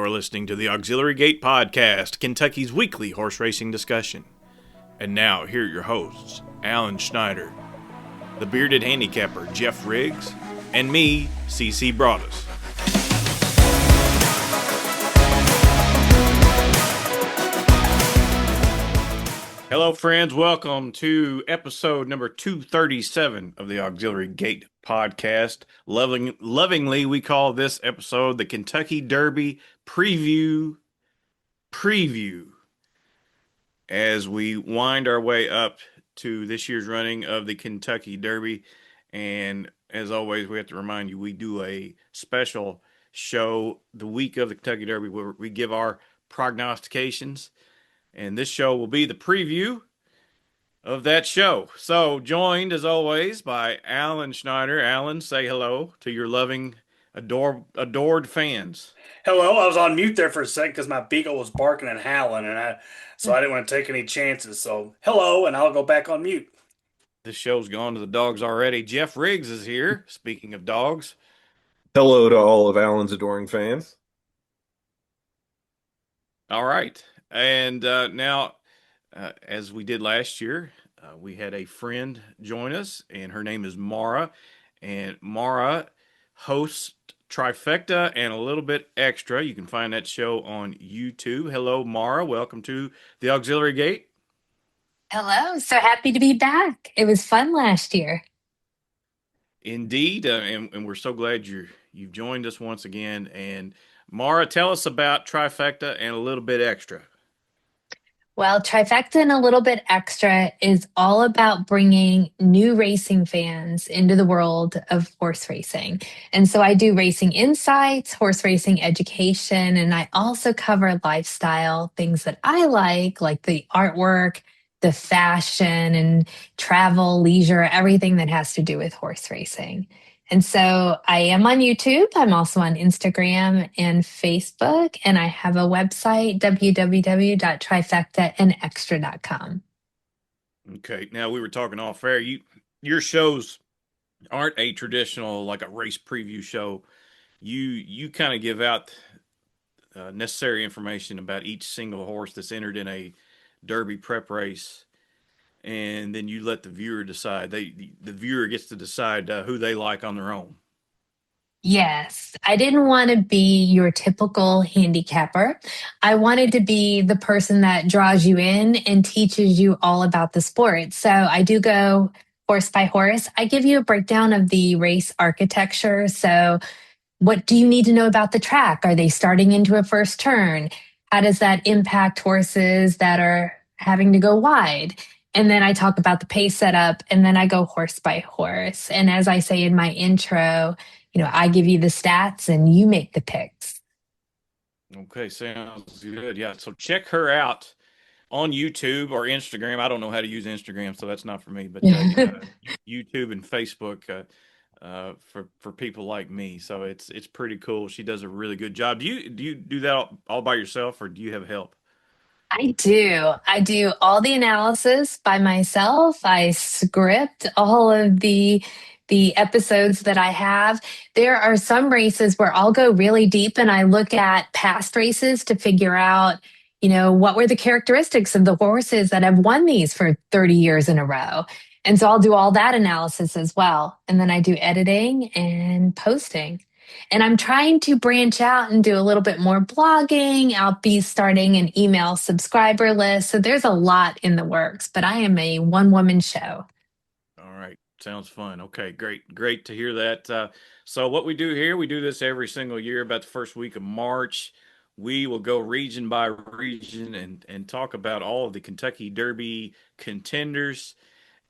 are listening to the Auxiliary Gate Podcast, Kentucky's weekly horse racing discussion. And now, here are your hosts, Alan Schneider, the bearded handicapper, Geoff Riggs, and me, CC Broaddus. Hello, friends. Welcome to episode number 237 of the Auxiliary Gate Podcast. Lovingly, we call this episode the Kentucky Derby Preview. As we wind our way up to this year's running of the Kentucky Derby. And as always, we have to remind you, we do a special show the week of the Kentucky Derby where we give our prognostications. And this show will be the preview of that show. So, joined as always by Alan Schneider. Alan, say hello to your loving, adored fans. Hello, I was on mute there for a second because my beagle was barking and howling, so I didn't want to take any chances. So, hello, and I'll go back on mute. This show's gone to the dogs already. Geoff Riggs is here. Speaking of dogs, hello to all of Alan's adoring fans. All right. And now, as we did last year, we had a friend join us, and her name is Maura. And Maura hosts Trifecta and a little bit extra. You can find that show on YouTube. Hello, Maura. Welcome to the Auxiliary Gate. Hello. So happy to be back. It was fun last year. Indeed. And we're so glad you've joined us once again. And Maura, tell us about Trifecta and a little bit extra. Well, Trifecta and a little bit extra is all about bringing new racing fans into the world of horse racing. And so I do racing insights, horse racing education, and I also cover lifestyle, things that I like the artwork, the fashion and travel, leisure, everything that has to do with horse racing. And so I am on YouTube. I'm also on Instagram and Facebook. And I have a website, www.trifectaandextra.com. Okay. Now, we were talking off air. Your shows aren't a traditional, like a race preview show. You kind of give out necessary information about each single horse that's entered in a Derby prep race. And then you let the viewer decide. The viewer gets to decide who they like on their own. Yes, I didn't want to be your typical handicapper. I wanted to be the person that draws you in and teaches you all about the sport. So I do go horse by horse. I give you a breakdown of the race architecture. So what do you need to know about the track? Are they starting into a first turn? How does that impact horses that are having to go wide? And then I talk about the pace setup, and then I go horse by horse. And as I say in my intro, I give you the stats and you make the picks. Okay, sounds good. Yeah, so check her out on YouTube or Instagram. I don't know how to use Instagram, so that's not for me. But YouTube and Facebook for people like me. So it's pretty cool. She does a really good job. Do you do that all by yourself, or do you have help? I do. I do all the analysis by myself. I script all of the episodes that I have. There are some races where I'll go really deep and I look at past races to figure out, what were the characteristics of the horses that have won these for 30 years in a row. And so I'll do all that analysis as well. And then I do editing and posting. And I'm trying to branch out and do a little bit more blogging. I'll be starting an email subscriber list. So there's a lot in the works, but I am a one-woman show. All right. Sounds fun. Okay, great to hear that. So what we do here, we do this every single year about the first week of March. We will go region by region and talk about all of the Kentucky Derby contenders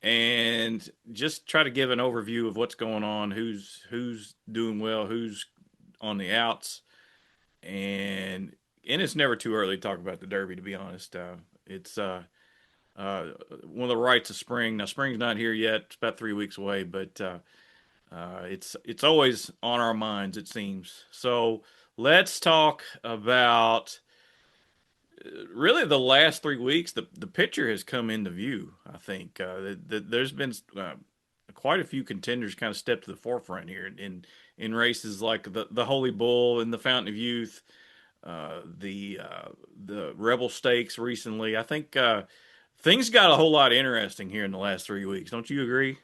and just try to give an overview of what's going on, who's doing well, who's on the outs, and it's never too early to talk about the Derby, to be honest. It's one of the rites of spring. Now, spring's not here yet; it's about 3 weeks away, but it's always on our minds, it seems. So let's talk about really the last 3 weeks. The picture has come into view. I think there's been quite a few contenders kind of step to the forefront here in races like the Holy Bull and the Fountain of Youth. the Rebel Stakes recently. I think things got a whole lot interesting here in the last 3 weeks. Don't you agree?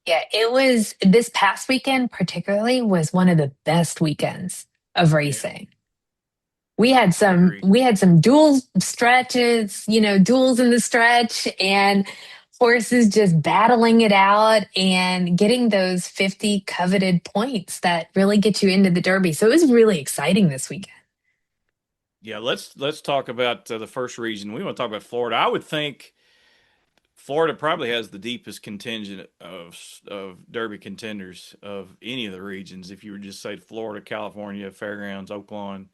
Yeah, it was this past weekend, particularly, was one of the best weekends of Yeah, racing. We had I some agree. we had some dual stretches, duels in the stretch and horses just battling it out and getting those 50 coveted points that really get you into the Derby. So it was really exciting this weekend. Yeah, let's talk about the first region. We want to talk about Florida. I would think Florida probably has the deepest contingent of Derby contenders of any of the regions. If you would just say Florida, California, Fairgrounds, Oaklawn,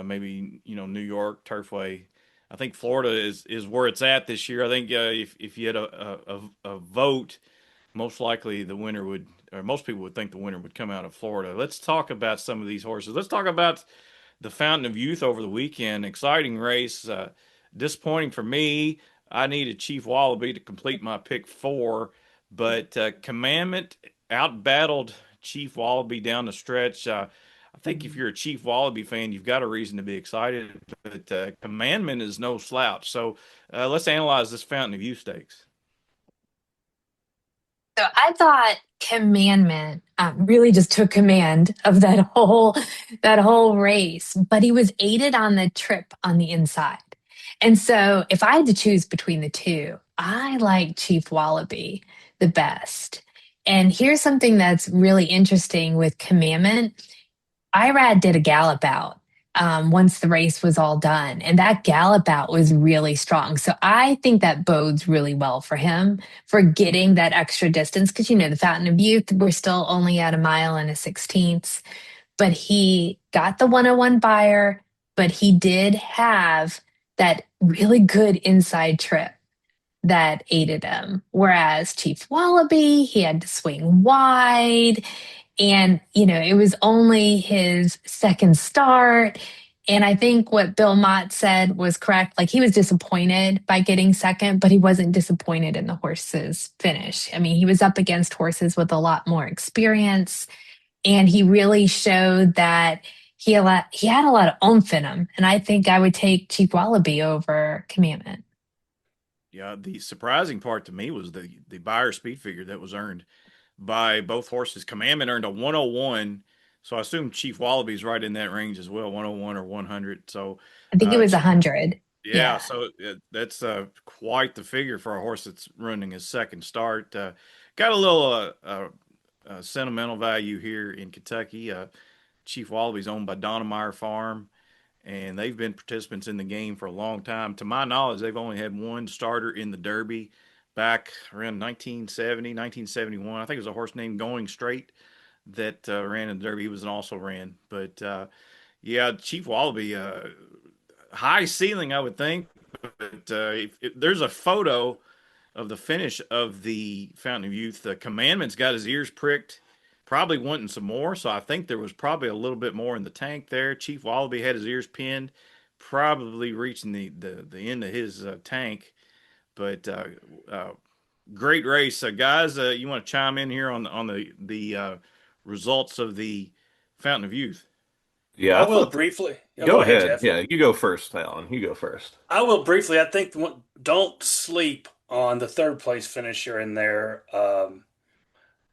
maybe New York Turfway. I think Florida is where it's at this year. I think if you had a vote, most likely the winner would, or most people would think the winner would come out of Florida. Let's talk about some of these horses. Let's talk about the Fountain of Youth over the weekend. Exciting race. Disappointing for me. I needed Chief Wallaby to complete my pick four, but Commandment outbattled Chief Wallaby down the stretch. I think if you're a Chief Wallaby fan, you've got a reason to be excited. But Commandment is no slouch. So let's analyze this Fountain of Youth stakes. So I thought Commandment really just took command of that whole race, but he was aided on the trip on the inside. And so if I had to choose between the two, I like Chief Wallaby the best. And here's something that's really interesting with Commandment. Irad did a gallop out once the race was all done, and that gallop out was really strong. So I think that bodes really well for him for getting that extra distance because the Fountain of Youth, we're still only at a mile and a 16th, but he got the 101 buyer, but he did have that really good inside trip that aided him. Whereas Chief Wallaby, he had to swing wide. And, it was only his second start. And I think what Bill Mott said was correct. Like he was disappointed by getting second, but he wasn't disappointed in the horse's finish. I mean, he was up against horses with a lot more experience. And he really showed that he had a lot of oomph in him. And I think I would take Chief Wallaby over Commandment. Yeah, the surprising part to me was the buyer speed figure that was earned by both horses. Commandment earned a 101, so I assume Chief Wallaby's right in that range as well, 101 or 100. So, I think it was Chief, 100. yeah, Yeah. so that's quite the figure for a horse that's running his second start. Got a little sentimental value here in Kentucky. Chief Wallaby's owned by Donnemeyer Farm, and they've been participants in the game for a long time. To my knowledge, they've only had one starter in the Derby back around 1970, 1971. I think it was a horse named Going Straight that ran in the Derby. He was an also ran. But yeah, Chief Wallaby, high ceiling, I would think. But if there's a photo of the finish of the Fountain of Youth, the Commandment's got his ears pricked, probably wanting some more. So I think there was probably a little bit more in the tank there. Chief Wallaby had his ears pinned, probably reaching the end of his tank. But uh, great race, guys. You want to chime in here on the results of the Fountain of Youth? Yeah, I I will thought. briefly. Go Go ahead, ahead. Geoff. Yeah, you go first, Alan. You go first. I will briefly. I think don't sleep on the third place finisher in there.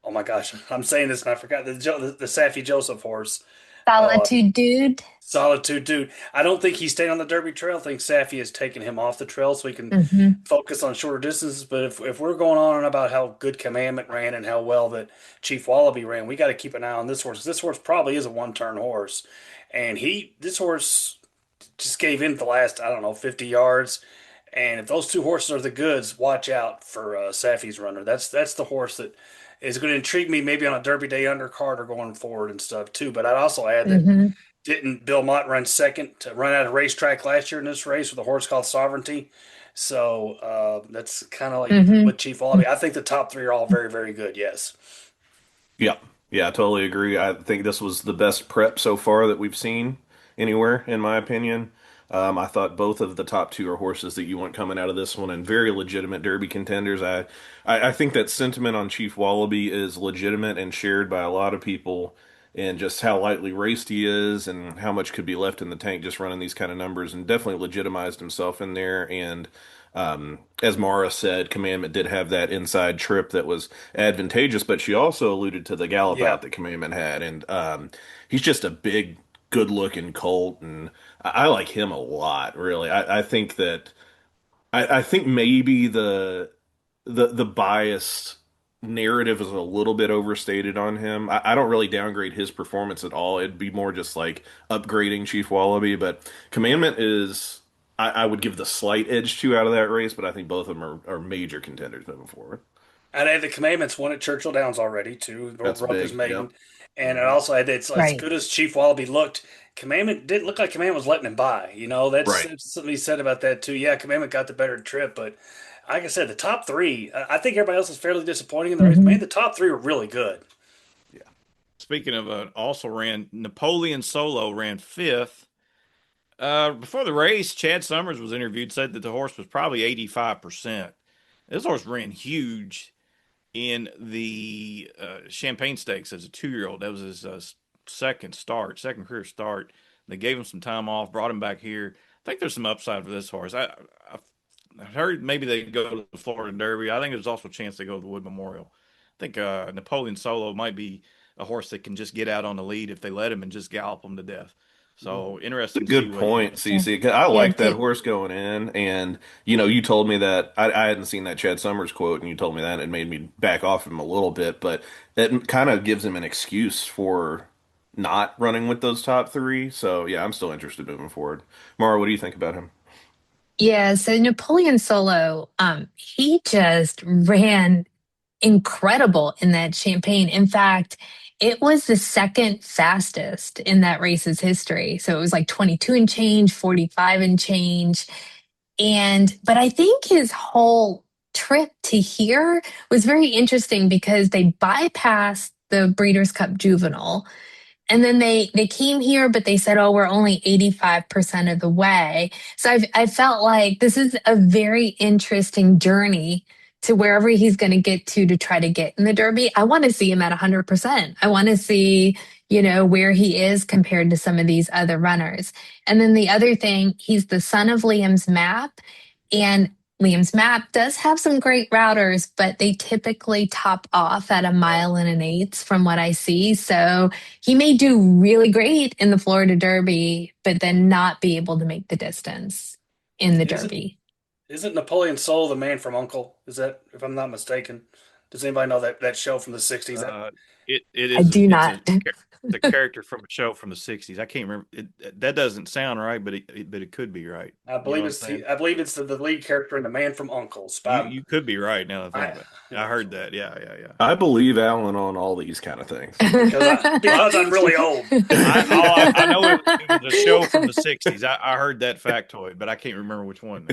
Oh my gosh, I'm saying this and I forgot the Saffy Joseph horse. Uh, Solitude Dude. Solitude Dude. I don't think he stayed on the Derby Trail. I think Saffy has taken him off the trail so he can Hmm. focus on shorter distances. But if we're going on about how good Commandment ran and how well that Chief Wallaby ran, we got to keep an eye on this horse. This horse probably is a one-turn horse, and this horse just gave in the last, I don't know, 50 yards. And if those two horses are the goods, watch out for Saffy's runner. That's the horse that is going to intrigue me maybe on a Derby Day undercard or going forward and stuff too. But I'd also add that Hmm. didn't Bill Mott run second to run out of racetrack last year in this race with a horse called Sovereignty? So that's kind of like Hmm. with Chief Wallaby. I think the top three are all very, very good. Yes. Yeah, yeah, I totally agree. I think this was the best prep so far that we've seen anywhere, in my opinion. I thought both of the top two are horses that you want coming out of this one and very legitimate Derby contenders. I think that sentiment on Chief Wallaby is legitimate and shared by a lot of people. and just how lightly raced he is and how much could be left in the tank just running these kind of numbers, and definitely legitimized himself in there. And as Maura said, Commandment did have that inside trip that was advantageous, but she also alluded to the gallop Yeah. out that Commandment had. And he's just a big, good looking colt. And I like him a lot, really. I think that. I think maybe the biased narrative is a little bit overstated on him. I don't really downgrade his performance at all. It'd be more just like upgrading Chief Wallaby, but Commandment is I would give the slight edge to out of that race, but I think both of them are major contenders moving forward. And I had the Commandments won at Churchill Downs already too. That's Brothers big. Yep. maiden, and it Hmm. also had it's as Right. good as Chief Wallaby looked. Commandment didn't look like Commandment was letting him by. Right. That's something he said about that too. Yeah, Commandment got the better trip, but like I said, the top three. I think everybody else is fairly disappointing in the race. Hmm. Man, the top three were really good. Yeah. Speaking of, also ran Napoleon Solo ran fifth. Before the race, Chad Summers was interviewed, said that the horse was probably 85%. This horse ran huge in the Champagne Stakes as a 2 year old. That was his second career start. They gave him some time off, brought him back here. I think there's some upside for this horse. I heard maybe they go to the Florida Derby. I think there's also a chance they go to the Wood Memorial. I think Napoleon Solo might be a horse that can just get out on the lead if they let him and just gallop them to death. So A interesting to see good what he point, does. Yeah. Cece. 'Cause I Yeah. like that horse going in, and you told me that I hadn't seen that Chad Summers quote, and you told me that, and it made me back off him a little bit, but it kind of gives him an excuse for not running with those top three. So yeah, I'm still interested moving forward. Mara, what do you think about him? Yeah. So Napoleon Solo, he just ran incredible in that champagne. In fact, it was the second fastest in that race's history. So it was like 22 and change, 45 and change. But I think his whole trip to here was very interesting because they bypassed the Breeders' Cup Juvenile. And then they came here, but they said, "Oh, we're only 85% of the way." So I felt like this is a very interesting journey to wherever he's going to get to try to get in the Derby. I want to see him at 100%. I want to see, where he is compared to some of these other runners. And then the other thing, he's the son of Liam's Map, and Liam's Map does have some great routers, but they typically top off at a mile and an eighth from what I see. So he may do really great in the Florida Derby, but then not be able to make the distance in the Isn't Derby. isn't Napoleon Soul the man from Uncle? Is that if I'm not mistaken? Does anybody know that show from the '60s? Uh, it I is do it's not. a the character from a show from the '60s. I can't remember that doesn't sound right, but it could be right. I You know believe what I'm it's saying? I believe it's the lead character in The Man from Uncle's. You could be right now that I think I, about it. I heard that. Yeah, yeah, yeah. I believe Alan on all these kind of things. because I'm really old. I know it was a show from the '60s. I heard that factoid, but I can't remember which one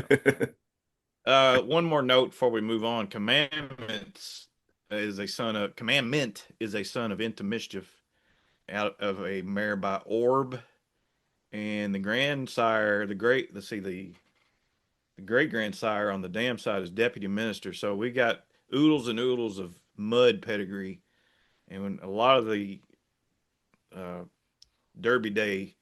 now. One more note before we move on. Commandment is a son of Into Mischief out of a mare by Orb, and the grandsire, the great grandsire on the dam side is Deputy Minister. So we got oodles and oodles of mud pedigree, and when a lot of the uh, Derby Day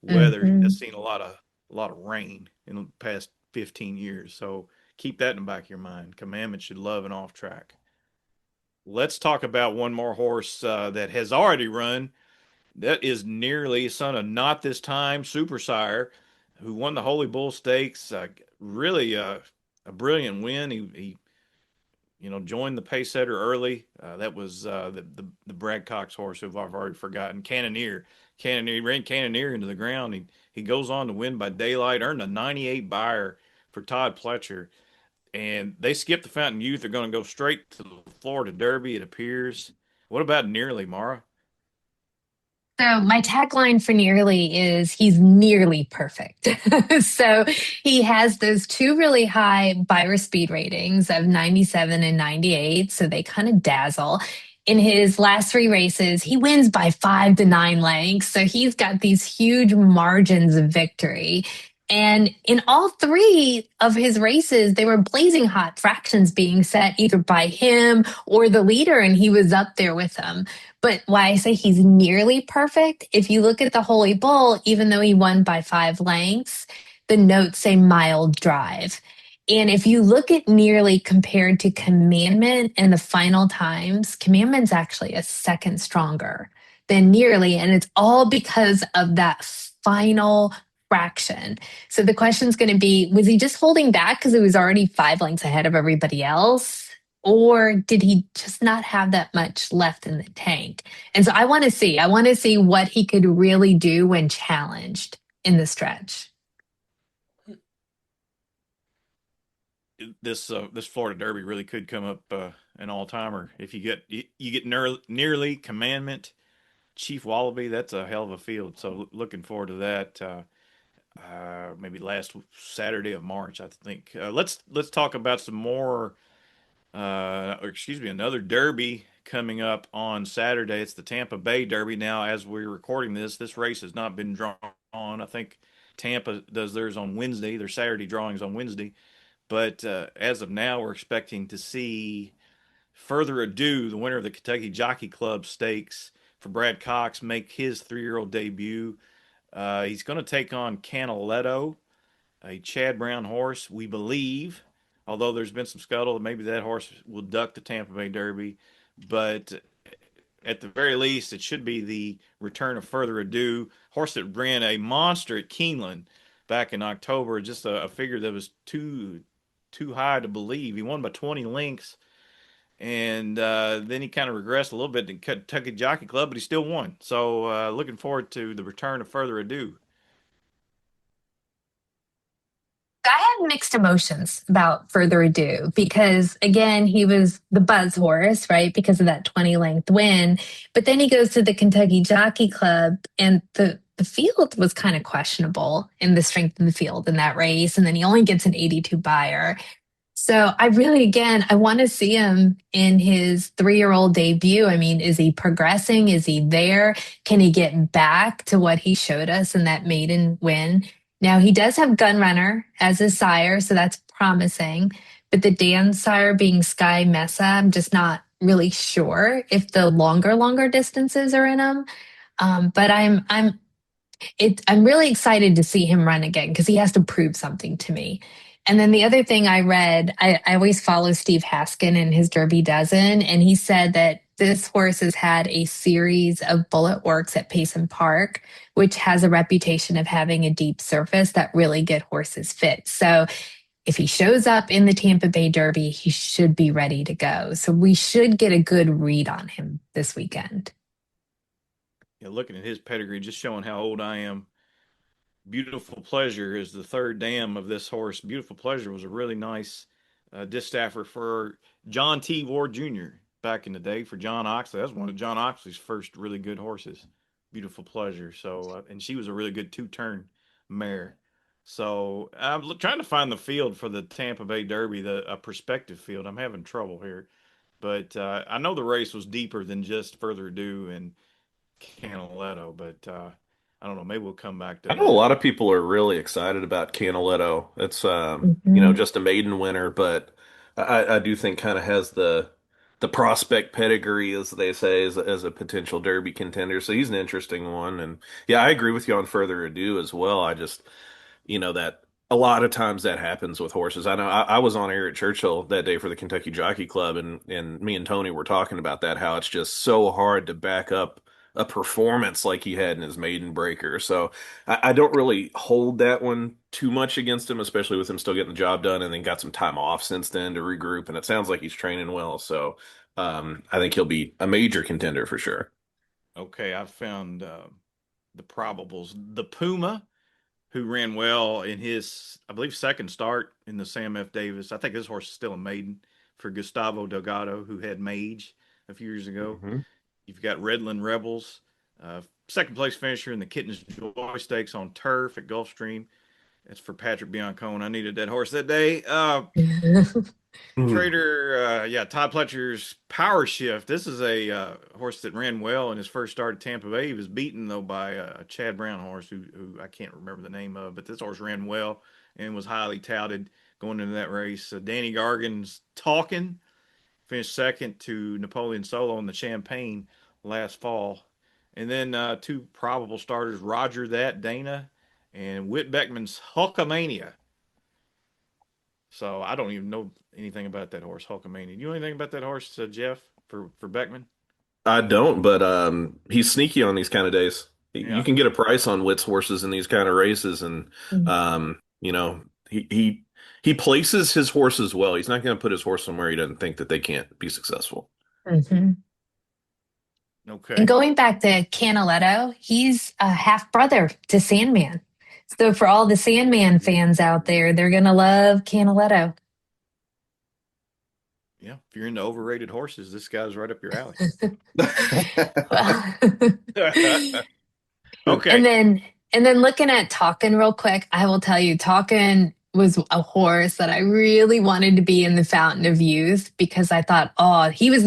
weather Mhm. has seen a lot of rain in the past 15 years. So keep that in the back of your mind. Commandment should love an off track. Let's talk about one more horse that has already run. That is nearly son of Not This Time, Super Sire, who won the Holy Bull Stakes. Really a brilliant win. He joined the pace setter early. That was the Brad Cox horse who I've already forgotten. Cannoneer. Cannoneer ran Cannoneer into the ground. He goes on to win by daylight, earned a 98 buyer for Todd Pletcher. And they skipped the Fountain Youth. They're going to go straight to the Florida Derby, it appears. What about Nearly, Mara? So my tagline for Nearly is he's nearly perfect. So he has those two really high buyer speed ratings of 97 and 98. So they kind of dazzle. In his last three races, he wins by 5 to 9 lengths. So he's got these huge margins of victory. And in all three of his races, they were blazing hot, fractions being set either by him or the leader, and he was up there with them. But why I say he's nearly perfect, if you look at the Holy Bull, even though he won by 5 lengths, the notes say mild drive. And if you look at nearly compared to Commandment and the final times, Commandment's actually a second stronger than nearly. And it's all because of that final fraction. So the question's going to be, was he just holding back because he was already 5 lengths ahead of everybody else? Or did he just not have that much left in the tank? And so I want to see what he could really do when challenged in the stretch. This Florida Derby really could come up an all timer if you get nearly Commandment, Chief Wallaby. That's a hell of a field. So looking forward to that. Maybe last Saturday of March, I think. Let's talk about some more. Or excuse me, another Derby coming up on Saturday. It's the Tampa Bay Derby. Now, as we're recording this race has not been drawn. I think Tampa does theirs on Wednesday. Their Saturday drawings on Wednesday. But as of now, we're expecting to see Further Ado, the winner of the Kentucky Jockey Club Stakes for Brad Cox, make his 3-year-old debut. He's going to take on Canaletto, a Chad Brown horse, we believe. Although there's been some scuttle that maybe that horse will duck the Tampa Bay Derby, but at the very least, it should be the return of Further Ado, horse that ran a monster at Keeneland back in October. Just a figure that was too high to believe. He won by 20 lengths, and then he kind of regressed a little bit in Kentucky Jockey Club, but he still won. So looking forward to the return of Further Ado. I had mixed emotions about Further Ado because, again, he was the buzz horse, right? Because of that 20 length win. But then he goes to the Kentucky Jockey Club, and the field was kind of questionable in the strength of the field in that race. And then he only gets an 82 buyer. So I really, again, I want to see him in his 3-year-old debut. I mean, is he progressing? Is he there? Can he get back to what he showed us in that maiden win? Now he does have Gunrunner as his sire, so that's promising. But the Dan sire being Sky Mesa, I'm just not really sure if the longer distances are in him. But I'm really excited to see him run again because he has to prove something to me. And then the other thing I read, I always follow Steve Haskin and his Derby Dozen, and he said that this horse has had a series of bullet works at Payson Park, which has a reputation of having a deep surface that really get horses fit. So if he shows up in the Tampa Bay Derby, he should be ready to go. So we should get a good read on him this weekend. Yeah, looking at his pedigree, just showing how old I am. Beautiful Pleasure is the third dam of this horse. Beautiful Pleasure was a really nice distaffer for John T. Ward Jr. back in the day for John Oxley. That was one of John Oxley's first really good horses. Beautiful Pleasure. So, and she was a really good two-turn mare. So I'm trying to find the field for the Tampa Bay Derby, the a prospective field. I'm having trouble here, but I know the race was deeper than just Further Ado and Canaletto, but I don't know. Maybe we'll come back to I know a that. lot of people are really excited about Canaletto. It's Mhm. just a maiden winner, but I do think kind of has the prospect pedigree, as they say, as a potential Derby contender. So he's an interesting one. And yeah, I agree with you on Further Ado as well. I just that a lot of times that happens with horses. I know I was on air at Churchill that day for the Kentucky Jockey Club, and me and Tony were talking about that, how it's just so hard to back up a performance like he had in his maiden breaker. So I don't really hold that one too much against him, especially with him still getting the job done and then got some time off since then to regroup. And it sounds like he's training well. So I think he'll be a major contender for sure. Okay, I found the probables. The Puma, who ran well in his, I believe, second start in the Sam F. Davis. I think this horse is still a maiden for Gustavo Delgado, who had Mage a few years ago. Hmm. You've got Redland Rebels, second place finisher in the Kittens Joy Stakes on turf at Gulfstream. It's for Patrick Biancone. I needed that horse that day. Mhm. Trader, yeah, Todd Pletcher's Power Shift. This is a horse that ran well in his first start at Tampa Bay. He was beaten though by a Chad Brown horse who I can't remember the name of, but this horse ran well and was highly touted going into that race. Danny Gargan's Talking finished second to Napoleon Solo in the Champagne last fall, and then two probable starters: Roger That Dana and Whit Beckman's Hulkamania. So I don't even know anything about that horse, Hulkamania. You know anything about that horse, Geoff, for Beckman? I don't, but he's sneaky on these kind of days. You Yeah. can get a price on Witt's horses in these kind of races, and you know, he places his horses well. He's not going to put his horse somewhere he doesn't think that they can't be successful. Mhm. And Okay. going back to Canaletto, he's a half brother to Sandman. So for all the Sandman fans out there, they're going to love Canaletto. Yeah. If you're into overrated horses, this guy's right up your alley. And Okay. then and then looking at Talkin real quick, I will tell you, Talkin was a horse that I really wanted to be in the Fountain of Youth because I thought, oh, he was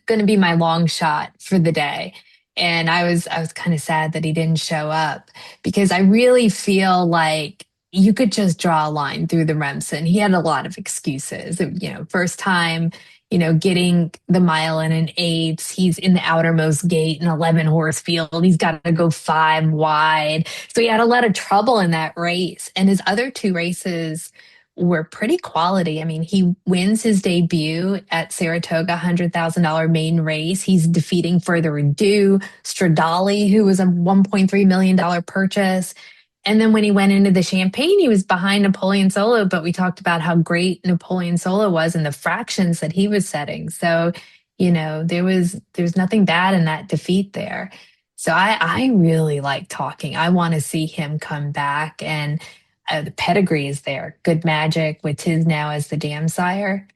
going to be my long shot for the day. And I was kind of sad that he didn't show up because I really feel like you could just draw a line through the Remsen. He had a lot of excuses. First time getting the mile in an eighth. He's in the outermost gate, an 11 horse field. He's got to go 5 wide. So he had a lot of trouble in that race. And his other two races were pretty quality. I mean, he wins his debut at Saratoga, $100,000 main race. He's defeating Further Ado, Stradale, who was a $1.3 million purchase. And then when he went into the Champagne, he was behind Napoleon Solo, but we talked about how great Napoleon Solo was and the fractions that he was setting. So, there's nothing bad in that defeat there. So I really like Talking. I want to see him come back, and the pedigree is there. Good Magic with his now as the dam sire.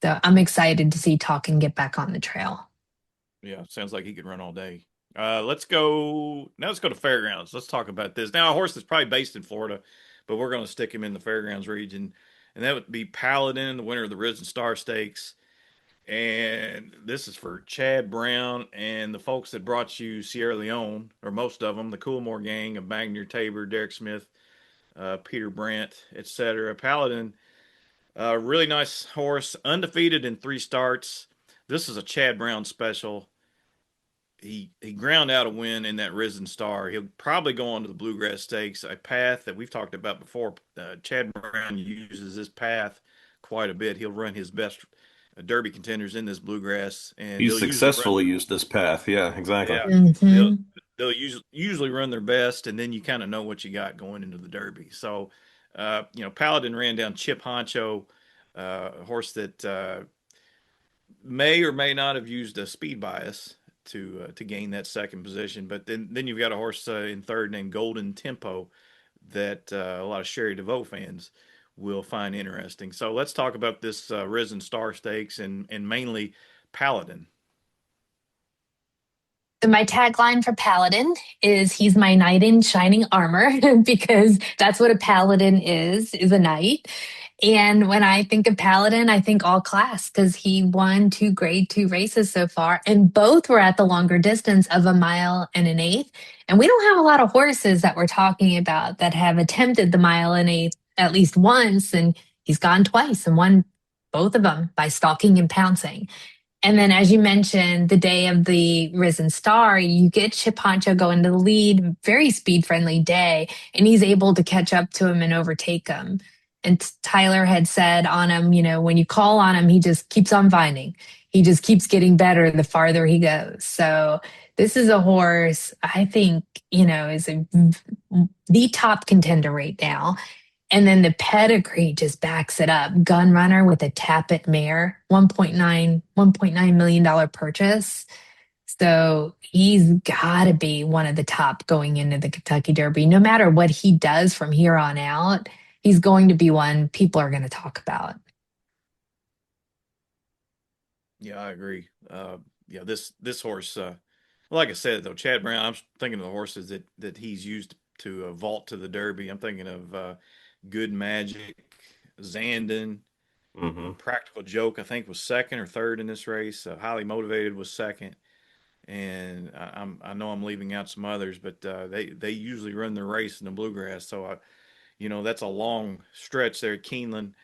So I'm excited to see Talking get back on the trail. Yeah. Sounds like he could run all day. Let's go. Now let's go to fairgrounds. Let's talk about this. Now, a horse that's probably based in Florida, but we're going to stick him in the fairgrounds region. And that would be Paladin, the winner of the Risen Star Stakes. And this is for Chad Brown and the folks that brought you Sierra Leone, or most of them, the Coolmore gang of Magnier Tabor, Derek Smith, Peter Brandt, etc. Paladin, really nice horse, undefeated in 3 starts. This is a Chad Brown special. He ground out a win in that Risen Star. He'll probably go on to the Bluegrass Stakes, a path that we've talked about before. Chad Brown uses this path quite a bit. He'll run his best Derby contenders in this Bluegrass, and He's they'll usually run. successfully used this path. Yeah, exactly. Yeah, they'll Hmm. they'll usually run their best, and then you kind of know what you got going into the Derby. So, Paladin ran down Chip Honcho, a horse that may or may not have used a speed bias to gain that second position. But then you've got a horse in third named Golden Tempo that a lot of Sherry DeVoe fans will find interesting. So let's talk about this Risen Star Stakes and mainly Paladin. So my tagline for Paladin is he's my knight in shining armor because that's what a paladin is a knight. And when I think of Paladin, I think all class because he won two grade two races so far, and both were at the longer distance of a mile and an eighth. And we don't have a lot of horses that we're talking about that have attempted the mile and eighth at least once, and he's gone twice and won both of them by stalking and pouncing. And then, as you mentioned, the day of the Risen Star, you get Chip Honcho go into the lead, very speed friendly day, and he's able to catch up to him and overtake him. And Tyler had said on him, when you call on him, he just keeps on finding. He just keeps getting better the farther he goes. So this is a horse I think, is the top contender right now. And then the pedigree just backs it up. Gun runner with a Tappet mare, $1.9 million purchase. So he's got to be one of the top going into the Kentucky Derby. No matter what he does from here on out, he's going to be one people are going to talk about. Yeah, I agree. Yeah, this horse, like I said though, Chad Brown. I'm thinking of the horses that he's used to vault to the Derby. I'm thinking of Good Magic, Zandon, Hmm. Practical Joke. I think was second or third in this race. Highly Motivated was second, and I know I'm leaving out some others, but they usually run the race in the Bluegrass. So that's a long stretch there at Keeneland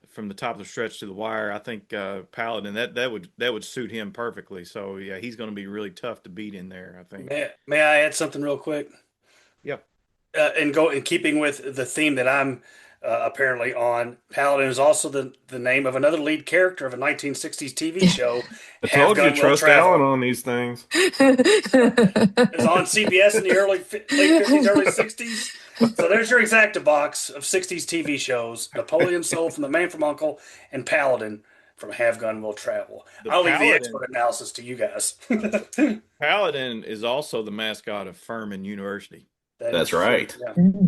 from the top of the stretch to the wire. I think Paladin that would suit him perfectly. So yeah, he's going to be really tough to beat in there, I think. May I add something real quick? Yep. And go in keeping with the theme that I'm apparently on. Paladin is also the name of another lead character of a 1960s TV show, I Have told you to Gun Will trust Alan Travel. on these things. It was on CBS in the late 50s, early 60s. So there's your exacta box of 60s TV shows: Napoleon Soul from The Man from Uncle, and Paladin from Have Gun Will Travel. The I'll leave the Paladin expert analysis to you guys. Paladin is also the mascot of Furman University. That That's is true. right. Yeah.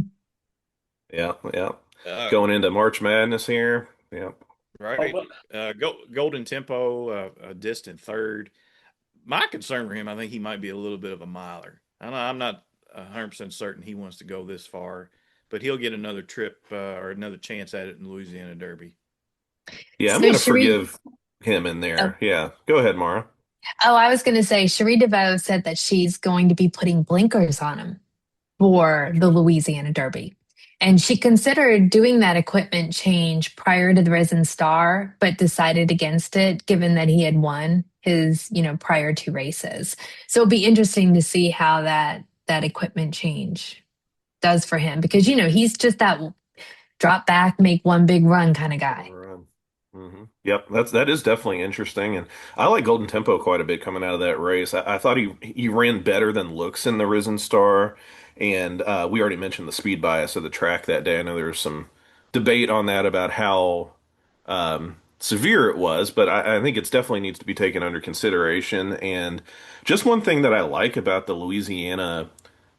Yeah, yeah. Uh, Going into March Madness here. Yeah. Oh, right. well, Golden Tempo, a distant third. My concern for him, I think he might be a little bit of a miler. I'm not 100% certain he wants to go this far, but he'll get another trip or another chance at it in Louisiana Derby. Yeah, I'm So going to Cherie, forgive him in oh, there. Yeah. Go ahead, Mara. I was going to say, Cherie DeVoe said that she's going to be putting blinkers on him for That's the right. Louisiana Derby. And she considered doing that equipment change prior to the Risen Star, but decided against it given that he had won his, prior two races. So it'll be interesting to see how that equipment change does for him because he's just that drop back, make one big run kind of guy. Run. Yep, that is definitely interesting, and I like Golden Tempo quite a bit coming out of that race. I thought he ran better than looks in the Risen Star, and we already mentioned the speed bias of the track that day. I know there was some debate on that about how severe it was, but I think it's definitely needs to be taken under consideration. And just one thing that I like about the Louisiana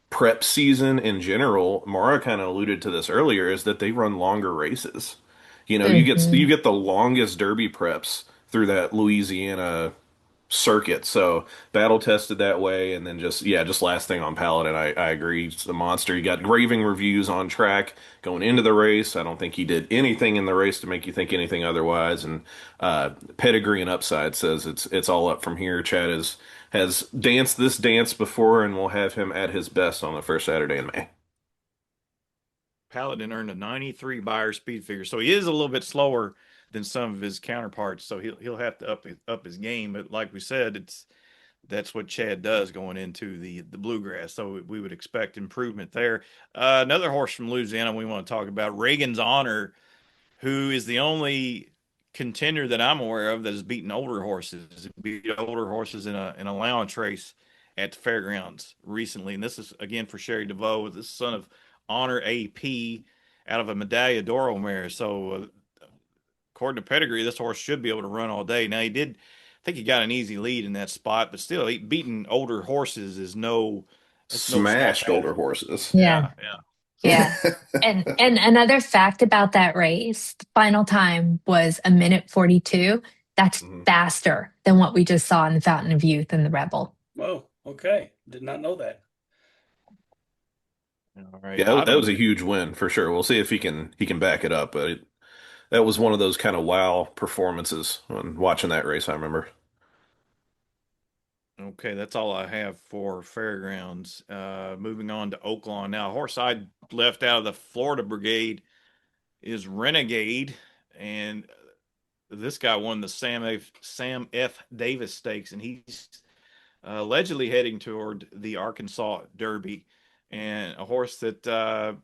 prep season in general, Mara kind of alluded to this earlier, is that they run longer races. You Hmm. get the longest Derby preps through that Louisiana circuit. So battle tested that way, and then just last thing on Paladin, I agree, he's a monster. He got raving reviews on track going into the race. I don't think he did anything in the race to make you think anything otherwise. And pedigree and upside says it's all up from here. Chad has danced this dance before, and we'll have him at his best on the first Saturday in May. Paladin earned a 93 Beyer speed figure, so he is a little bit slower than some of his counterparts. So he'll have to up his game. But like we said, that's what Chad does going into the bluegrass. So we would expect improvement there. Another horse from Louisiana we want to talk about, Reagan's Honor, who is the only contender that I'm aware of that has beaten older horses. Beat older horses in an allowance race at the fairgrounds recently. And this is again for Sherry DeVoe, the son of Honor AP out of a Medaglia d'Oro mare. So according to pedigree, this horse should be able to run all day. Now he did, I think he got an easy lead in that spot, but still, beating older horses is that's no small Smashed older task. horses. Yeah. Yeah, yeah. So Yeah. And another fact about that race, the final time was a minute 42. That's Mhm. faster than what we just saw in the Fountain of Youth and the Rebel. whoa, okay. Did not know that. all right, Yeah, that was a huge win for sure. We'll see if he can back it up, but that was one of those kind of wow performances when watching that race, I remember. Okay, that's all I have for fairgrounds. Moving on to Oaklawn now. A horse I left out of the Florida Brigade is Renegade, and this guy won the Sam F. Davis Stakes, and he's allegedly heading toward the Arkansas Derby, and a horse that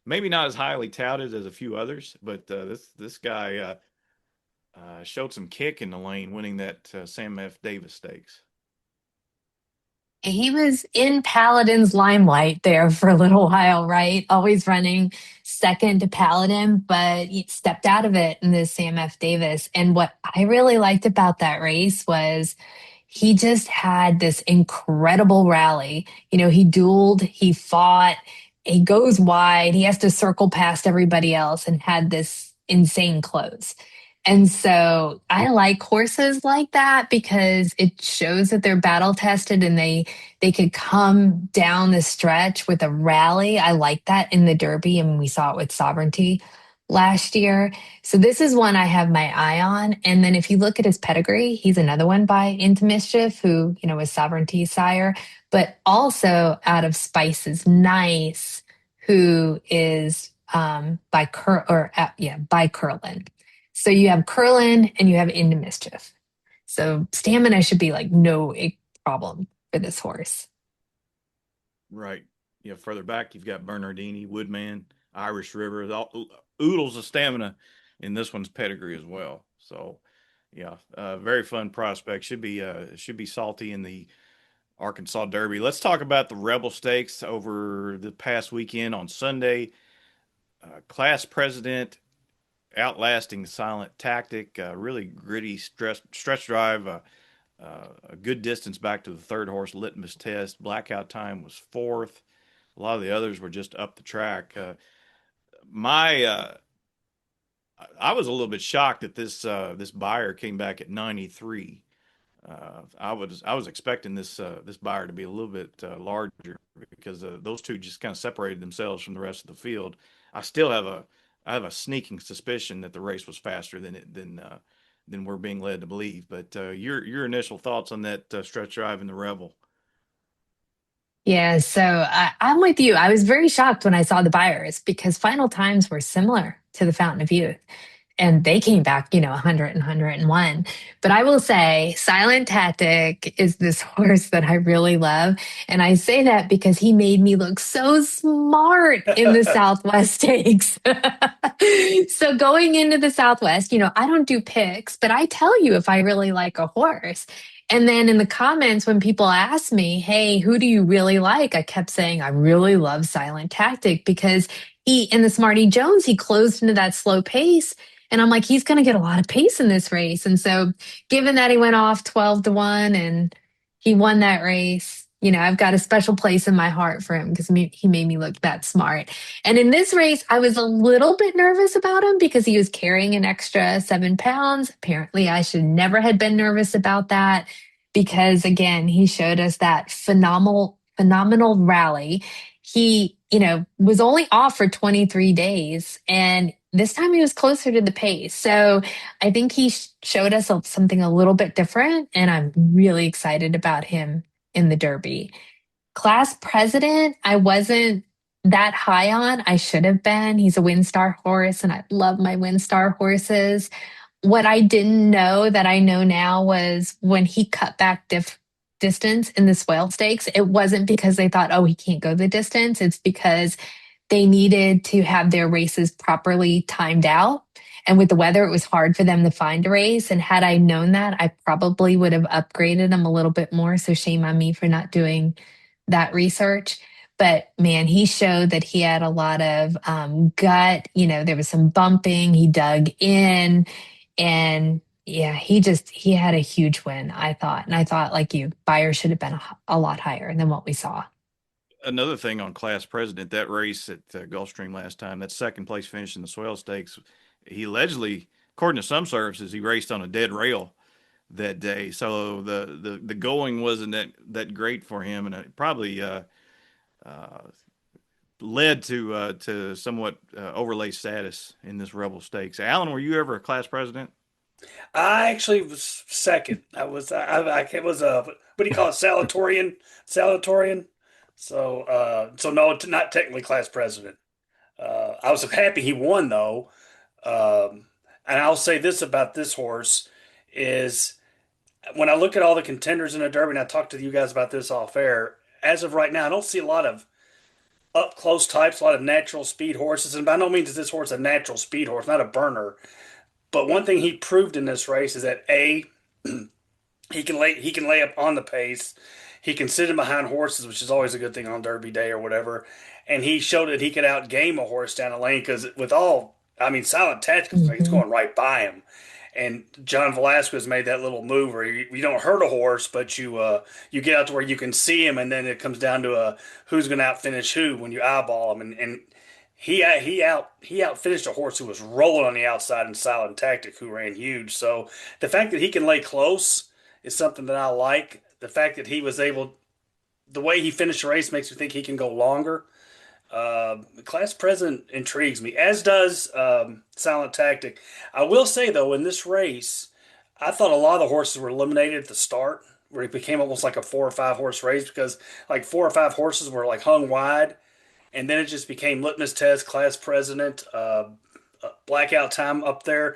maybe not as highly touted as a few others, but this guy showed some kick in the lane, winning that Sam F. Davis Stakes. He was in Paladin's limelight there for a little while, right? Always running second to Paladin, but he stepped out of it in the Sam F. Davis. And what I really liked about that race was he just had this incredible rally. He dueled, he fought, he goes wide, he has to circle past everybody else and had this insane close. And so I like horses like that because it shows that they're battle tested and they could come down the stretch with a rally. I like that in the Derby, and we saw it with Sovereignty last year. So this is one I have my eye on. And then if you look at his pedigree, he's another one by Into Mischief, who, was Sovereignty sire, but also out of Spices Nice, who is by by Curlin. So you have Curlin and you have Into Mischief. So stamina should be like no problem for this horse. Right. Further back, you've got Bernardini, Woodman, Irish River, oodles of stamina in this one's pedigree as well. So, yeah, very fun prospect. Should be salty in the Arkansas Derby. Let's talk about the Rebel Stakes over the past weekend on Sunday. Class President outlasting Silent Tactic, really gritty stretch drive. A good distance back to the third horse litmus test. Blackout time was fourth. A lot of the others were just up the track. My I was a little bit shocked that this buyer came back at 93. I was expecting this buyer to be a little bit larger because those two just kind of separated themselves from the rest of the field. I still have a I have a sneaking suspicion that the race was faster than we're being led to believe. But your initial thoughts on that stretch drive in the Rebel? Yeah, so I'm with you. I was very shocked when I saw the buyers because final times were similar to the Fountain of Youth. And they came back, 100 and 101. But I will say, Silent Tactic is this horse that I really love. And I say that because he made me look so smart in the Southwest Stakes. So going into the Southwest, I don't do picks, but I tell you if I really like a horse. And then in the comments, when people ask me, hey, who do you really like? I kept saying, I really love Silent Tactic because in the Smarty Jones, he closed into that slow pace. And I'm like, he's going to get a lot of pace in this race. And so, given that he went off 12 to 1 and he won that race, I've got a special place in my heart for him because he made me look that smart. And in this race, I was a little bit nervous about him because he was carrying an extra 7 pounds. Apparently, I should never had been nervous about that because, again, he showed us that phenomenal rally. He, was only off for 23 days and this time he was closer to the pace. So I think he showed us something a little bit different, and I'm really excited about him in the Derby. Class president, I wasn't that high on. I should have been. He's a WinStar horse, and I love my WinStar horses. What I didn't know that I know now was when he cut back distance in the Swale Stakes, it wasn't because they thought, oh, he can't go the distance. It's because they needed to have their races properly timed out. And with the weather, it was hard for them to find a race. And had I known that, I probably would have upgraded them a little bit more. So shame on me for not doing that research. But man, he showed that he had a lot of gut. There was some bumping. He dug in. And yeah, he had a huge win, I thought. And I thought, like you, Buyer should have been a lot higher than what we saw. Another thing on Class President, that race at Gulfstream last time, that second place finish in the Swell Stakes, he allegedly, according to some sources, he raced on a dead rail that day. So the going wasn't that great for him, and it probably uh, led to somewhat overlay status in this Rebel Stakes. Alan, were you ever a Class President? I actually was second. It was a what do you call it? Salatorian. So no, not technically class president. I was happy he won though. And I'll say this about this horse is when I look at all the contenders in the Derby, and I talked to you guys about this off air. As of right now, I don't see a lot of up close types, a lot of natural speed horses, and by no means is this horse a natural speed horse, not a burner. But one thing he proved in this race is that he can lay up on the pace. He can sit in behind horses, which is always a good thing on Derby Day or whatever. And he showed that he could outgame a horse down the lane because Silent Tactical, he's Mhm. going right by him. And John Velasquez made that little move where you don't hurt a horse, but you get out to where you can see him, and then it comes down to who's going to outfinish who when you eyeball him. And he out finished a horse who was rolling on the outside in Silent Tactic, who ran huge. So the fact that he can lay close is something that I like. The fact that he was able, the way he finished the race makes me think he can go longer. Class President intrigues me, as does Silent Tactic. I will say though, in this race, I thought a lot of the horses were eliminated at the start, where it became almost like a 4 or 5 horse race because like 4 or 5 horses were like hung wide, and then it just became litmus test, Class President, blackout time up there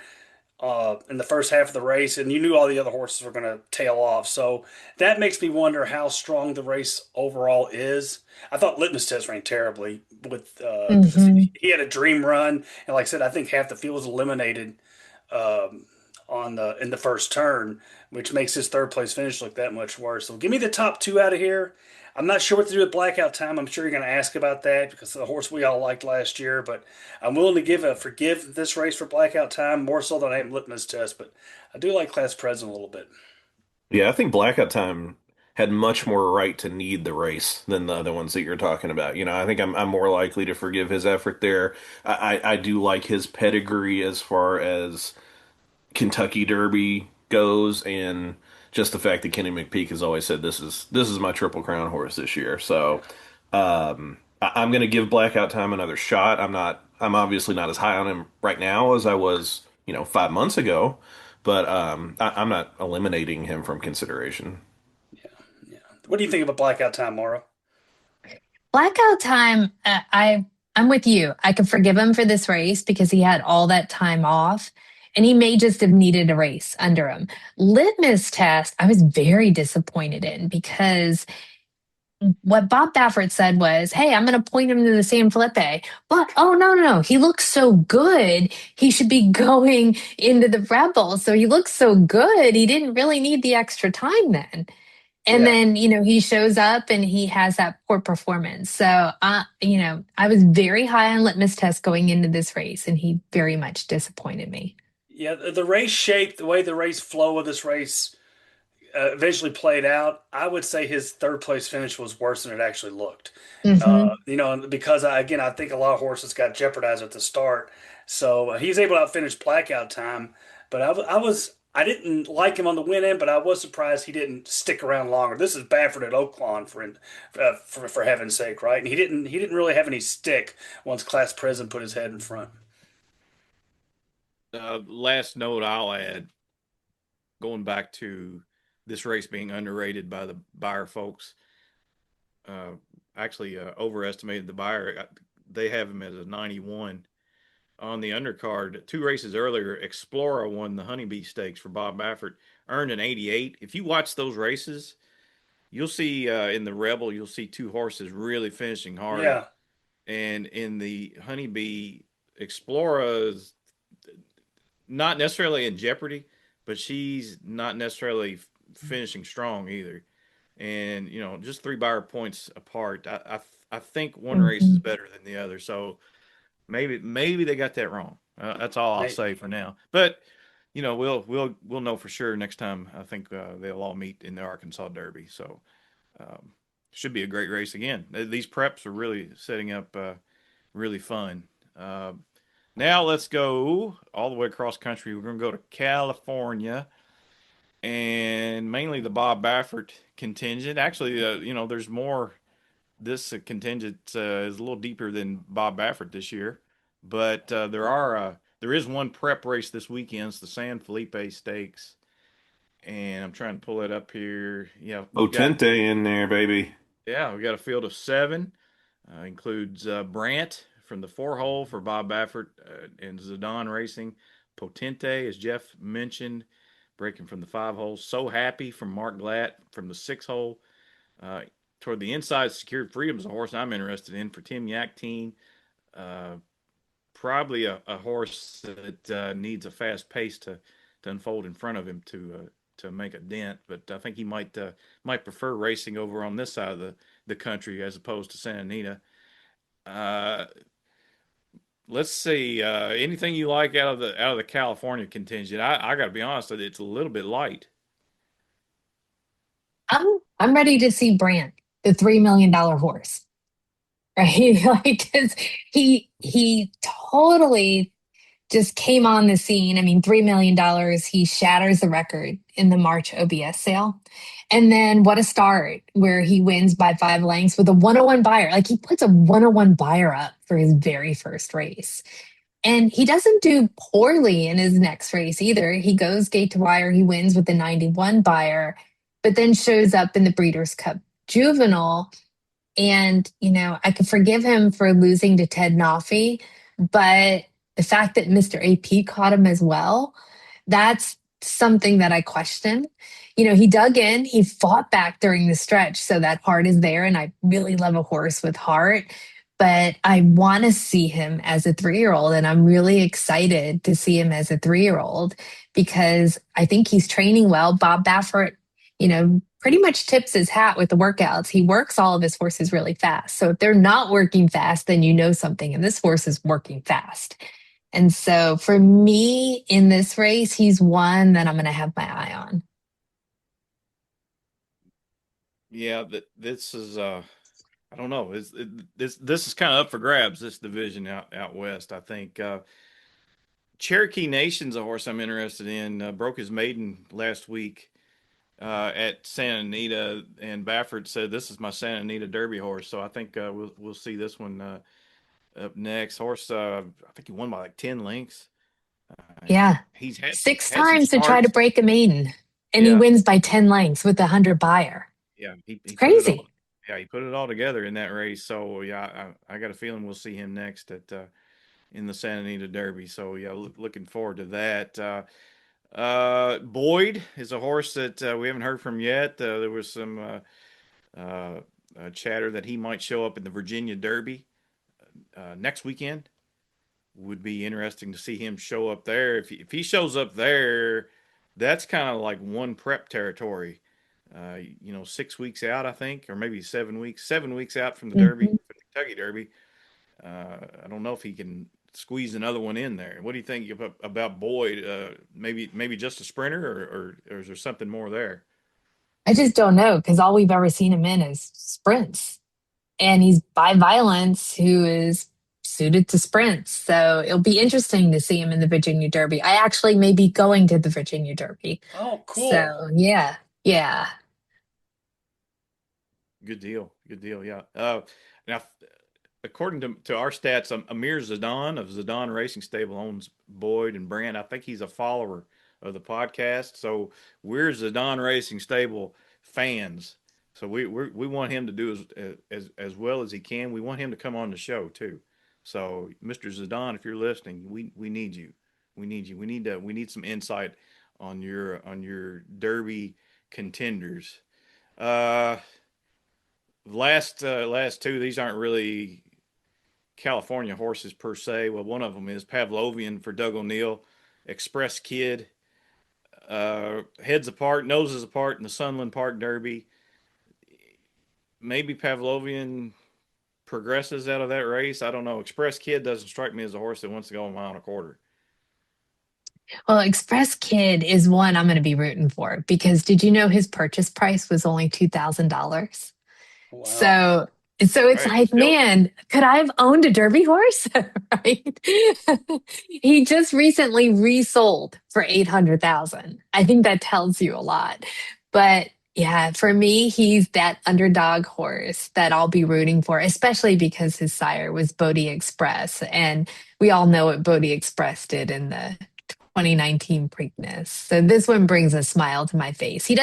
in the first half of the race, and you knew all the other horses were going to tail off. So that makes me wonder how strong the race overall is. I thought Litmus Test ran terribly with because Hmm. he had a dream run, and like I said, I think half the field was eliminated on the in the first turn, which makes his third place finish look that much worse. So give me the top two out of here. I'm not sure what to do with blackout time. I'm sure you're going to ask about that because of the horse we all liked last year, but I'm willing to forgive this race for blackout time more so than I am litmus test. But I do like Class President a little bit. Yeah, I think Blackout Time had much more right to need the race than the other ones that you're talking about. I think I'm more likely to forgive his effort there. I do like his pedigree as far as Kentucky Derby goes, and just the fact that Kenny McPeek has always said this is my Triple Crown horse this year. So I'm going to give Blackout Time another shot. I'm obviously not as high on him right now as I was 5 months ago, but I'm not eliminating him from consideration. Yeah, yeah. What do you think about blackout time, Maura? Blackout time, I'm with you. I could forgive him for this race because he had all that time off, and he may just have needed a race under him. Litmus test, I was very disappointed in because what Bob Baffert said was, "Hey, I'm going to point him to the San Felipe." But oh no, no, no, he looks so good. He should be going into the Rebels. So he looks so good. He didn't really need the extra time then. And Yeah, then, he shows up and he has that poor performance. So, I was very high on litmus test going into this race, and he very much disappointed me. yeah. The race shape, the way the race flow of this race eventually played out, I would say his third place finish was worse than it actually looked. Hmm. Because I think a lot of horses got jeopardized at the start. So he's able to outfinish blackout time. But I didn't like him on the win end, but I was surprised he didn't stick around longer. This is Baffert at Oaklawn for heaven's sake, right? And he didn't really have any stick once Class President put his head in front. Last note I'll add, going back to this race being underrated by the buyer folks, uh, actually overestimated the buyer. They have him as a 91 on the undercard. 2 races earlier, Explorer won the Honeybee Stakes for Bob Baffert, earned an 88. If you watch those races, you'll see in the Rebel, you'll see two horses really finishing hard. Yeah, And in the Honeybee, Explorer is not necessarily in jeopardy, but she's not necessarily finishing strong either. And just 3 buyer points apart. I think one race is Hmm. better than the other. So maybe they got that wrong. That's all I'll May- say for now. But we'll know for sure next time. I think they'll all meet in the Arkansas Derby. So um, should be a great race again. These preps are really setting up really fun. Uh, Now let's go all the way across country. We're going to go to California and mainly the Bob Baffert contingent. Actually, there's more. This contingent is a little deeper than Bob Baffert this year, but there is one prep race this weekend. It's the San Felipe Stakes, and I'm trying to pull it up here. Yeah, Potente in there, baby. we got a field of 7. Includes Brant from the 4 hole for Bob Baffert and Zidane Racing. Potente, as Geoff mentioned, breaking from the 5 hole. So Happy from Mark Glatt from the 6 hole. Uh, Toward the inside, Secured Freedom is a horse I'm interested in for Tim Yaktine. Uh, Probably a horse that needs a fast pace to unfold in front of him to make a dent. But I think he might prefer racing over on this side of the country as opposed to Santa Anita. Uh, let's see. Anything you like out of the California contingent? I got to be honest, it's a little bit light. I'm ready to see Brant, the $3 million horse. right? Like, 'cause he totally just came on the scene. I mean, $3 million. He shatters the record in the March OBS sale. And then what a start where he wins by 5 lengths with a 101 buyer. Like he puts a 101 buyer up for his very first race. And he doesn't do poorly in his next race either. He goes gate to wire, he wins with the 91 buyer, but then shows up in the Breeders' Cup Juvenile. And, I could forgive him for losing to Ted Noffey, but the fact that Mr. AP caught him as well, that's something that I question. He dug in, he fought back during the stretch, so that heart is there. And I really love a horse with heart, but I want to see him as a 3 year old. And I'm really excited to see him as a 3 year old because I think he's training well. Bob Baffert, pretty much tips his hat with the workouts. He works all of his horses really fast. So if they're not working fast, then you know something. And this horse is working fast. And so for me in this race, he's one that I'm going to have my eye on. Yeah, this is I don't know. This is kind of up for grabs. This division out west. I think Cherokee Nation's a horse I'm interested in. Broke his maiden last week at Santa Anita, and Baffert said this is my Santa Anita Derby horse. So I think we'll see this one up next. Horse, I think he won by like 10 lengths. Yeah. He's Six had some times to try to starts. break a maiden, and he Yeah, wins by 10 lengths with a 100 buyer. yeah, It's he put it all. crazy. Yeah, he put it all together in that race. So yeah, I got a feeling we'll see him next at in the Santa Anita Derby. So yeah, looking forward to that. Boyd is a horse that we haven't heard from yet. There was some chatter that he might show up in the Virginia Derby next weekend. Would be interesting to see him show up there. If he shows up there, that's kind of like one prep territory. 6 weeks out, I think, or maybe 7 weeks. 7 weeks out from the Derby, Mhm. the Kentucky Derby. I don't know if he can squeeze another one in there. What do you think about Boyd? Maybe just a sprinter, or is there something more there? I just don't know because all we've ever seen him in is sprints. And he's by Violence, who is suited to sprints. So it'll be interesting to see him in the Virginia Derby. I actually may be going to the Virginia Derby. Oh, cool. So yeah, yeah. Good deal. Good deal. Yeah. Now, according to our stats, Amir Zidane of Zidane Racing Stable owns Boyd and Brand. I think he's a follower of the podcast. So we're Zidane Racing Stable fans. So we want him to do as well as he can. We want him to come on the show too. So Mr. Zidane, if you're listening, we need you. We need you. We need some insight on your Derby contenders. Uh, last two, these aren't really California horses per se. Well, one of them is Pavlovian for Doug O'Neill, Express Kid, heads apart, noses apart in the Sunland Park Derby. Maybe Pavlovian progresses out of that race. I don't know. Express Kid doesn't strike me as a horse that wants to go a mile and a quarter. Well, Express Kid is one I'm going to be rooting for because did you know his purchase price was only $2,000? Wow. So it's Right. like, Still, man, could I have owned a Derby horse? Right? He just recently resold for 800,000. I think that tells you a lot. But yeah, for me, he's that underdog horse that I'll be rooting for, especially because his sire was Bodie Express. And we all know what Bodie Express did in the 2019 Preakness. So this one brings a smile to my face. He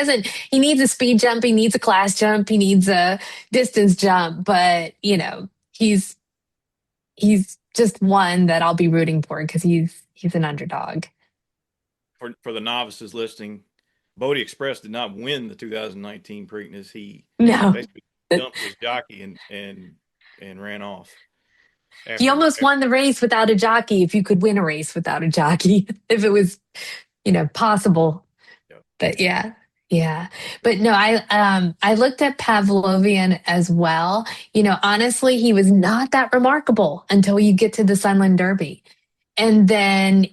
needs a speed jump, he needs a class jump, he needs a distance jump, but he's just one that I'll be rooting for because he's an underdog. for the novices listening, Bodie Express did not win the 2019 Preakness. He No, basically dumped his jockey and ran off he after. almost won the race without a jockey if you could win a race without a jockey, if it was, possible. Yeah. But yeah. Yeah. But no, I looked at Pavlovian as well. Honestly, he was not that remarkable until you get to the Sunland Derby. And then,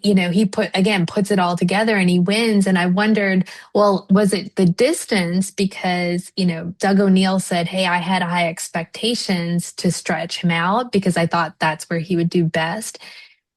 puts it all together and he wins. And I wondered, well, was it the distance? Because, Doug O'Neill said, hey, I had high expectations to stretch him out because I thought that's where he would do best.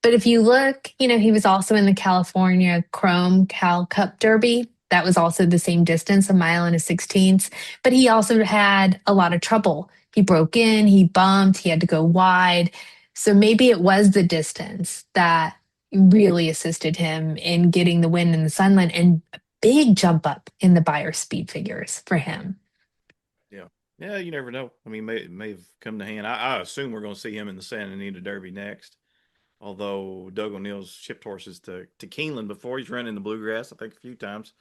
But if you look, he was also in the California Chrome Cal Cup Derby. That was also the same distance, a mile and a 16th. But he also had a lot of trouble. He broke in, he bumped, he had to go wide. So maybe it was the distance that really assisted him in getting the win in the Sunland and a big jump up in the buyer speed figures for him. Yeah. Yeah, you never know. I mean, may have come to hand. I assume we're going to see him in the Santa Anita Derby next. Although Doug O'Neill's shipped horses to Keeneland before, he's run in the Bluegrass, I think, a few times.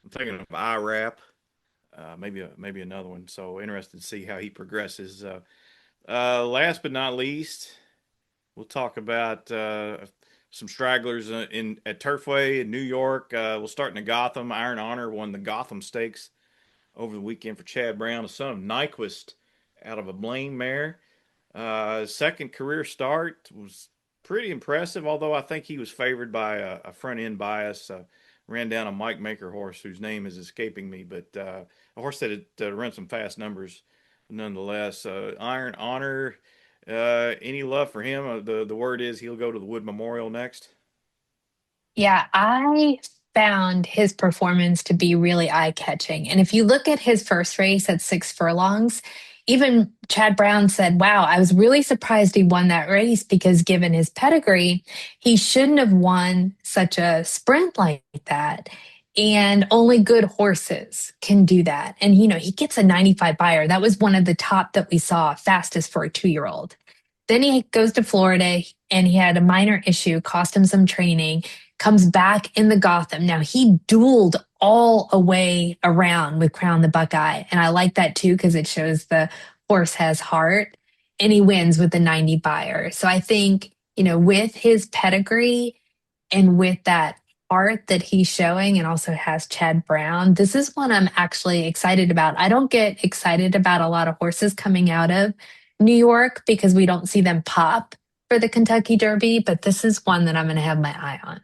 I'm thinking of IRAP, maybe another one. So interested to see how he progresses. Last but not least, we'll talk about some stragglers in at Turfway in New York. We'll start in Gotham. Iron Honor won the Gotham Stakes over the weekend for Chad Brown, the son of Nyquist, out of a Blaine mare. Second career start was pretty impressive, although I think he was favored by a front end bias. Ran down a Mike Maker horse whose name is escaping me, but a horse that had run some fast numbers nonetheless. Iron Honor, any love for him? The word is he'll go to the Wood Memorial next. Yeah, I found his performance to be really eye catching. And if you look at his first race at 6 furlongs, even Chad Brown said, wow, I was really surprised he won that race because given his pedigree, he shouldn't have won such a sprint like that. And only good horses can do that. And, he gets a 95 buyer. That was one of the top that we saw fastest for a 2 year old. Then he goes to Florida and he had a minor issue, cost him some training, comes back in the Gotham. Now he dueled all a way around with Crown the Buckeye. And I like that too, because it shows the horse has heart and he wins with the 90 buyer. So I think, with his pedigree and with that art that he's showing and also has Chad Brown, this is one I'm actually excited about. I don't get excited about a lot of horses coming out of New York because we don't see them pop for the Kentucky Derby, but this is one that I'm going to have my eye on.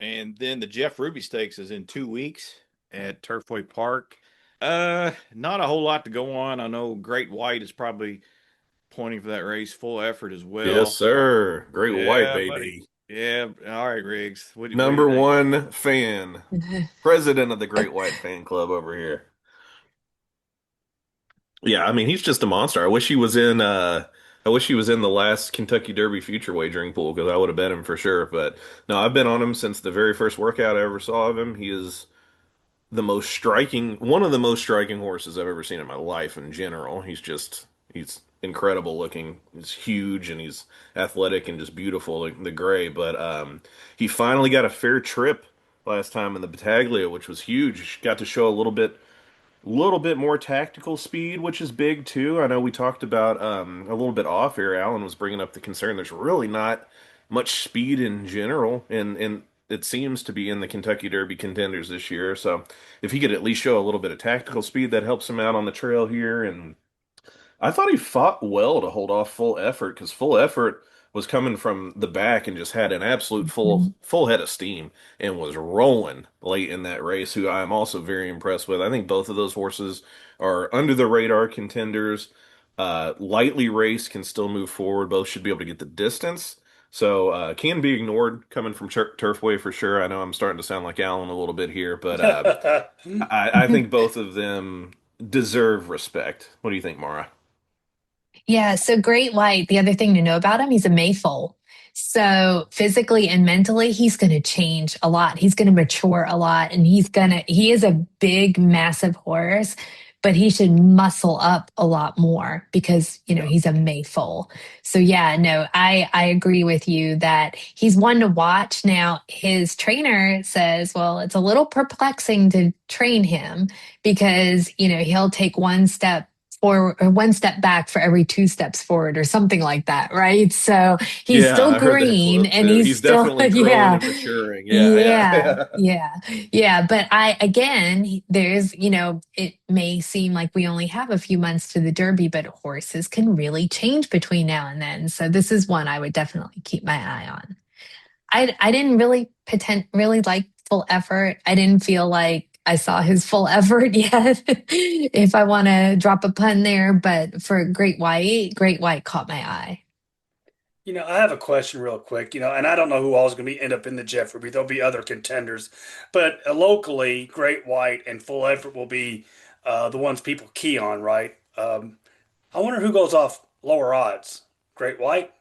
And then the Jeff Ruby Stakes is in 2 weeks at Turfway Park. Not a whole lot to go on. I know Great White is probably pointing for that race, full effort as Yes, well. sir. Great white, Yeah, buddy. baby. Yeah. All right, Riggs. What do you Number think? one fan, president of the Great White Fan Club over here. Yeah, I mean he's just a monster. I wish he was in the last Kentucky Derby future wagering pool because I would have bet him for sure. But no, I've been on him since the very first workout I ever saw of him. He is one of the most striking horses I've ever seen in my life in general. He's incredible looking. He's huge and he's athletic and just beautiful, like the gray. But he finally got a fair trip last time in the Battaglia, which was huge. Got to show a little bit more tactical speed, which is big too. I know we talked about a little bit off here. Alan was bringing up the concern. There's really not much speed in general, and it seems to be in the Kentucky Derby contenders this year. So if he could at least show a little bit of tactical speed, that helps him out on the trail here. And I thought he fought well to hold off full effort because full effort was coming from the back and just had an absolute full head of steam and was rolling late in that race, who I'm also very impressed with. I think both of those horses are under the radar contenders. Lightly raced, can still move forward. Both should be able to get the distance. So can be ignored coming from Turfway for sure. I know I'm starting to sound like Alan a little bit here, but I think both of them deserve respect. What do you think, Mara? Yeah, so Great White, the other thing to know about him, he's a Mayfoal. So physically and mentally, he's going to change a lot. He's going to mature a lot and he is a big, massive horse, but he should muscle up a lot more because, Yeah. he's a Mayfoal. So yeah, no, I agree with you that he's one to watch. Now, his trainer says, well, it's a little perplexing to train him because, he'll take one step for or one step back for every two steps forward or something like that, right? So he's Yeah, still I heard that green quote and too. he's He's still, definitely growing yeah, and maturing. Yeah, yeah, yeah. yeah, yeah. But again, there's, it may seem like we only have a few months to the Derby, but horses can really change between now and then. So this is one I would definitely keep my eye on. I didn't really like full effort. I didn't feel like I saw his full effort yet, if I want to drop a pun there. But for Great White caught my eye. I have a question real quick, and I don't know who all is going to be end up in the Jeff Ruby. There'll be other contenders, but locally, Great White and Full Effort will be the ones people key on, right? I wonder who goes off lower odds, Great White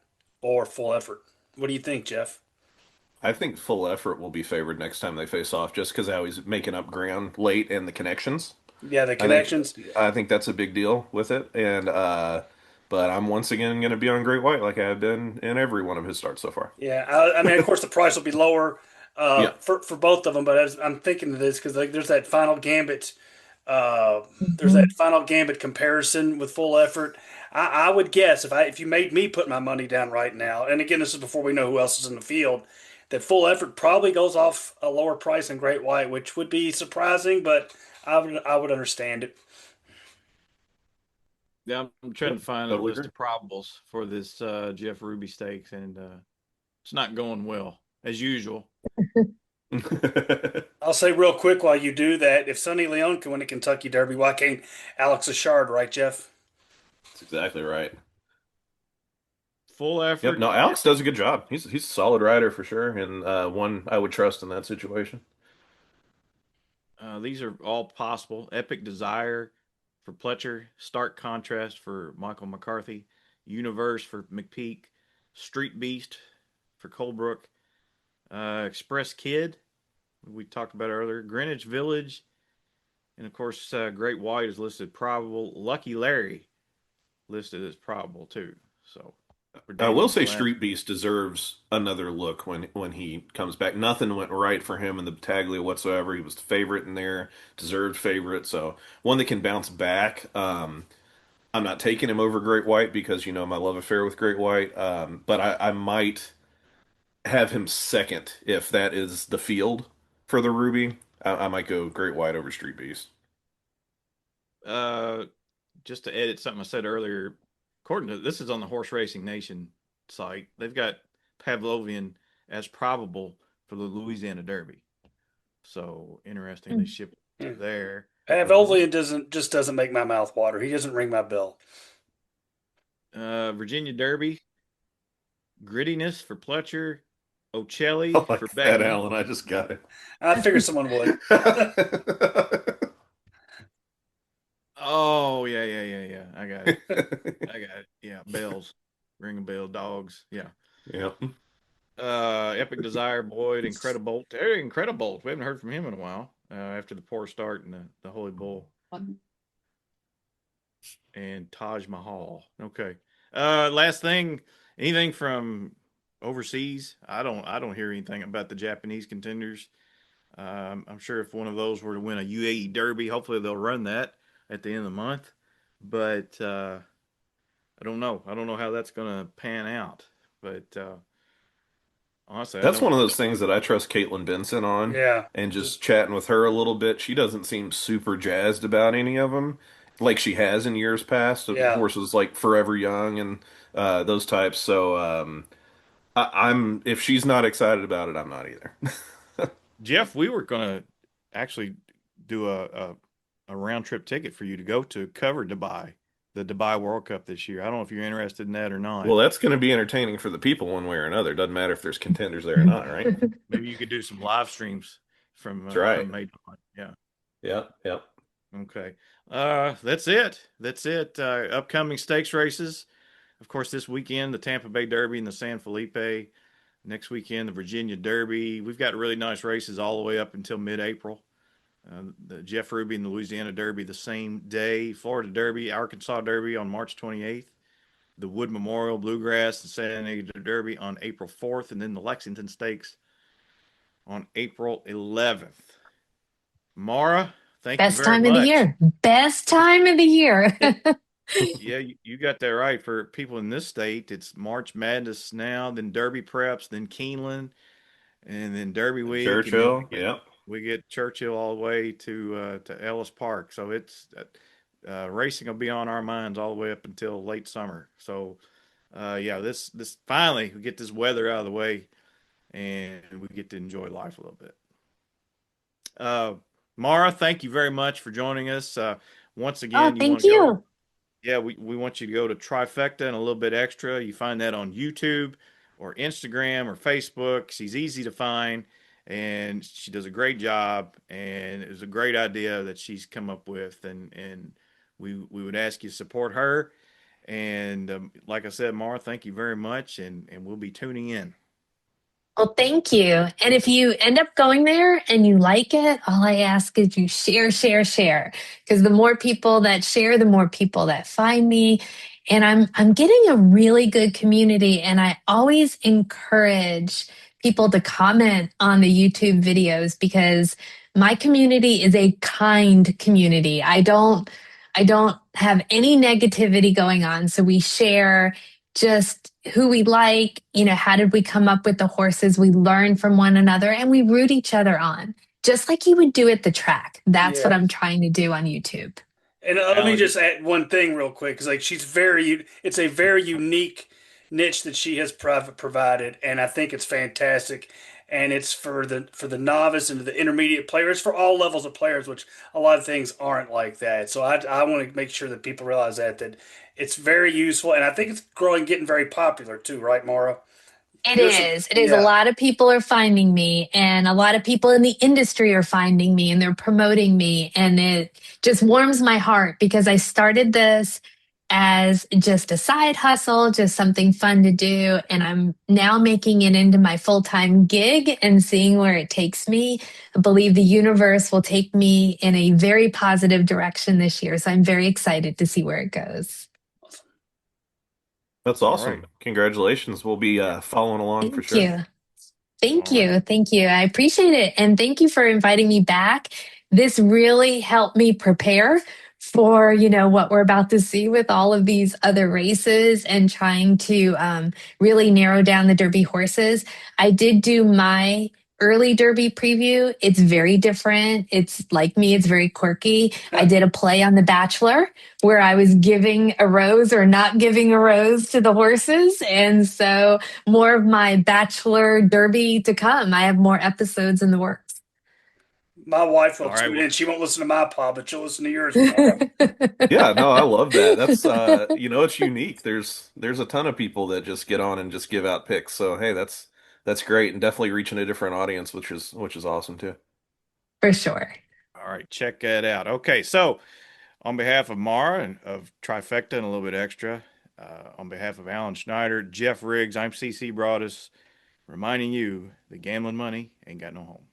or Full Effort. What do you think, Jeff? I think full effort will be favored next time they face off, just because how he's making up ground late and the connections. Yeah, the I think connections. I think that's a big deal with it, and but I'm once again going to be on Great White like I have been in every one of his starts so far. Yeah, I mean, of course, the price will be lower Yeah. for both of them. But as I'm thinking of this because like uh, there's that Mhm. final gambit comparison with Full Effort. I would guess if you made me put my money down right now, and again, this is before we know who else is in the field, that Full Effort probably goes off a lower price than Great White, which would be surprising, but I would understand it. Yeah, I'm trying to Yep. find a Totally list agree. of probables for this Jeff Ruby Stakes, and it's not going well as usual. That's I'll say real quick while you do that, if Sonny Leon can win a Kentucky Derby, why can't Alex Ashard, right, Jeff? exactly right. Full Yep. effort. No, Alex does a good job. He's a solid rider for sure, and one I would trust in that situation. These are all possible. Epic Desire for Pletcher. Stark Contrast for Michael McCarthy. Universe for McPeak. Street Beast for Colebrook. Express Kid, we talked about earlier. Greenwich Village. And of course, Great White is listed probable. Lucky Larry listed as probable too. So for I will Daniel say Glenn. Street Beast deserves another look when he comes back. Nothing went right for him in the Battaglia whatsoever. He was the favorite in there, deserved favorite. So one that can bounce back. I'm not taking him over Great White because you know my love affair with Great White. But I might have him second if that is the field for the Ruby. I might go Great White over Street Beast. Uh, just to edit something I said earlier, according to this is on the Horse Racing Nation site, they've got Pavlovian as probable for the Louisiana Derby. So interesting, they ship to Hmm. there. Pavlovian doesn't make my mouth water. He doesn't ring my bell. Virginia Derby, Grittiness for Pletcher, I Ocelli for like that, Beckman. Alan. I just got it. I figured someone would. Oh yeah, yeah, yeah, yeah. I got it. I got it. Yeah, bells, ring a bell, dogs. Yeah. Yep. Epic Desire, Boyd, Incredibolt. Hey, Incredibolt. We haven't heard from him in a while after the poor start in the Holy Bull and Taj Mahal. Okay. Last thing, anything from overseas? I don't hear anything about the Japanese contenders. I'm sure if one of those were to win a UAE Derby, hopefully they'll run that at the end of the month. But I don't know. I don't know how that's going to pan out. But honestly, I That's don't. one of those things that I trust Caitlin Benson on, Yeah, and just just chatting with her a little bit. She doesn't seem super jazzed about any of them, like she has in years past. Of yeah. horses like Forever Young and those types. So I'm if she's not excited about it, I'm not either. Geoff, we were going to actually do a round trip ticket for you to go to cover Dubai, the Dubai World Cup this year. I don't know if you're interested in that or not. Well, that's going to be entertaining for the people one way or another. Doesn't matter if there's contenders there or not, right? Maybe you could do some live streams That's right. from May. Yeah. Yep, yep. Okay. That's it. That's it. Upcoming stakes races. Of course, this weekend, the Tampa Bay Derby and the San Felipe. Next weekend, the Virginia Derby. We've got really nice races all the way up until mid-April. The Jeff Ruby and the Louisiana Derby the same day. Florida Derby, Arkansas Derby on March 28th. The Wood Memorial, Bluegrass, and San Diego Derby on April 4th. And then the Lexington Stakes on April 11th. Maura, thank you Best very time of the much. year. Best time of the year. Yeah, you got that right. For people in this state, it's March Madness now, then Derby preps, then Keeneland, and then Derby week, and then Churchill, yeah. we get Churchill all the way to Ellis Park. So it's racing will be on our minds all the way up until late summer. So yeah, this finally we get this weather out of the way and we get to enjoy life a little bit. Uh, Mara, thank you very much for joining us. Once Oh, again, you thank want to go? you. Yeah, we want you to go to Trifecta and a little bit extra. You find that on YouTube or Instagram or Facebook. She's easy to find and she does a great job. And it was a great idea that she's come up with. And we would ask you to support her. And like I said, Mara, thank you very much. And we'll be tuning in. Well, thank you. And if you end up going there and you like it, all I ask is you share, share, share. Because the more people that share, the more people that find me. And I'm getting a really good community. And I always encourage people to comment on the YouTube videos because my community is a kind community. I don't have any negativity going on. So we share just who we like, how did we come up with the horses? We learn from one another and we root each other on, just like you would do at the track. That's what Yeah. I'm trying to do on YouTube. And let me Alan, just add one thing real quick, because like it's a very unique niche that she has provided, and I think it's fantastic. And it's for the novice and the intermediate players, for all levels of players, which a lot of things aren't like that. So I want to make sure that people realize that it's very useful, and I think it's growing, getting very popular too, right, Maura? It There's some, is. It is. A yeah. lot of people are finding me, and a lot of people in the industry are finding me, and they're promoting me. And it just warms my heart because I started this as just a side hustle, just something fun to do. And I'm now making it into my full time gig and seeing where it takes me. I believe the universe will take me in a very positive direction this year. So I'm very excited to see where it goes. That's all right. awesome. Congratulations. We'll be following along for Thank sure. you. Thank All right. you. Thank you. I appreciate it. And thank you for inviting me back. This really helped me prepare for, what we're about to see with all of these other races and trying to really narrow down the Derby horses. I did do my early Derby preview. It's very different. It's like me, it's very quirky. I did a play on The Bachelor where I was giving a rose or not giving a rose to the horses. And so more of my Bachelor Derby to come. I have more episodes in the works. My wife will All right. tune Well, in. She won't listen to my pod, but she'll listen to yours, Maura. Yeah, no, I love that. That's it's unique. There's a ton of people that just get on and just give out picks. So hey, that's great and definitely reaching a different audience, which is awesome too. For sure. all right. Check that out. Okay. So, on behalf of Mara and of Trifecta and a little bit extra, on behalf of Alan Schneider, Geoff Riggs, I'm CC Broaddus, reminding you that gambling money ain't got no home.